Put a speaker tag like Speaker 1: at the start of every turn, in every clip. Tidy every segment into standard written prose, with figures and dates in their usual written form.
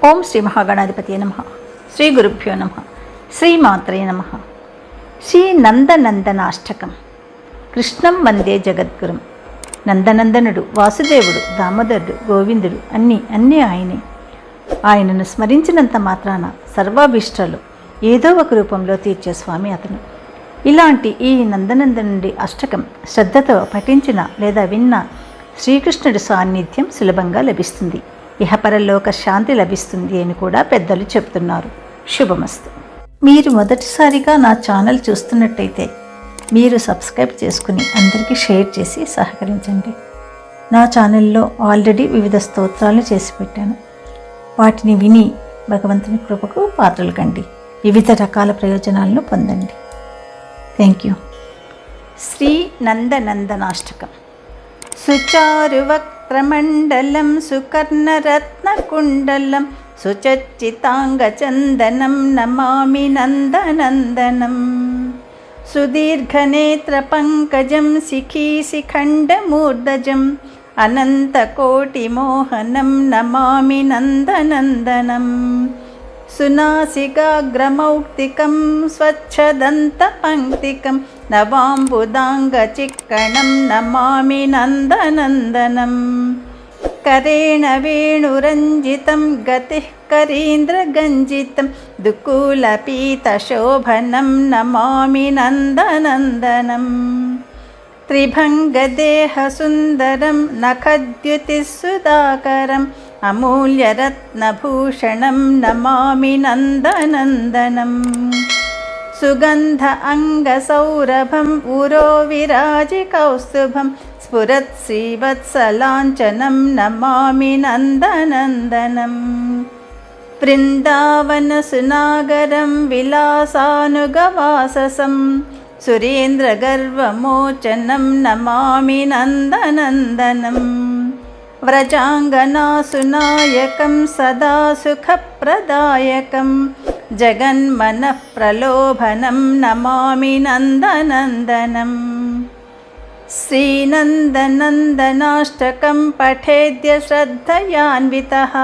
Speaker 1: ఓం శ్రీ మహాగణాధిపతియే నమః. శ్రీ గురుభ్యో నమః. శ్రీమాత్రే నమః. శ్రీ నందనందనాష్టకం. కృష్ణం వందే జగద్గురుం. నందనందనుడు, వాసుదేవుడు, దామోదరుడు, గోవిందుడు అన్నీ ఆయనే. ఆయనను స్మరించినంత మాత్రాన సర్వాభీష్టాలు ఏదో ఒక రూపంలో తీర్చే స్వామి అతను. ఇలాంటి ఈ నందనందనుడి అష్టకం శ్రద్ధతో పఠించిన లేదా విన్న శ్రీకృష్ణుడి సాన్నిధ్యం సులభంగా లభిస్తుంది, ఇహపరలోక శాంతి లభిస్తుంది అని కూడా పెద్దలు చెప్తున్నారు. శుభమస్తు. మీరు మొదటిసారిగా నా ఛానల్ చూస్తున్నట్టయితే మీరు సబ్స్క్రైబ్ చేసుకుని అందరికీ షేర్ చేసి సహకరించండి. నా ఛానల్లో ఆల్రెడీ వివిధ స్తోత్రాలు చేసి పెట్టాను. వాటిని విని భగవంతుని కృపకు పాత్రలు కండి, వివిధ రకాల ప్రయోజనాలను పొందండి. Thank you. శ్రీ నందనందనాష్టకం. సుచారువక్త్రమండలం సుకర్ణరత్నకుండలం సుచర్చితాంగచందనం నమామి నందనందనం. సుదీర్ఘనేత్రపంకజం శిఖీశిఖండమూర్ధజం అనంతకోటిమోహనం నమామి నందనందనం. సునాసికాగ్రమౌక్తికం స్వచ్ఛదంతపంక్తికం నవాంబుదాంగచిక్కణం నమామి నందనందనం. కరేణ వేణురంజితం గతిః కరీంద్రగంజితం దుకూలపీతశోభనం నమామి నందనందనం. త్రిభంగదేహసుందరం నఖద్యుతిసుధాకరం అమూల్యరత్నభూషణం నమామి నందనందనం. సుగంధ అంగసౌరభం ఉరో విరాజికౌస్తుభం స్ఫురత్ శ్రీవత్సలాంఛనం నమామి నందనందనం. బృందావనసునాగరం విలాసానుగవాససం సురేంద్రగర్వమోచనం నమామి నందనందనం. వ్రజాంగనాసునాయకం సదా సుఖప్రదాయకం జగన్మనఃప్రలోభనం నమామి నందనందనం. శ్రీనందనందనాష్టకం పఠేద్య శ్రద్ధయాన్వితః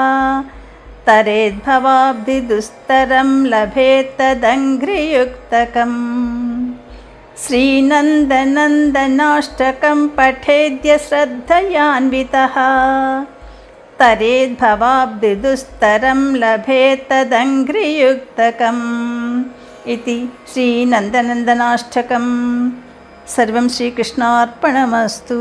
Speaker 1: తరేద్భవాబ్ధిదుస్తరం లభేత్తదంఘ్రియుక్తకం. శ్రీనందనందనాష్టకం పఠేద్య శ్రద్ధయాన్వితః తరేద్భవాబ్ధిదుస్తరం లభేత్తదంఘ్రియుక్తకం. ఇది శ్రీనందనందనాష్టకం. సర్వం శ్రీకృష్ణార్పణమస్తు.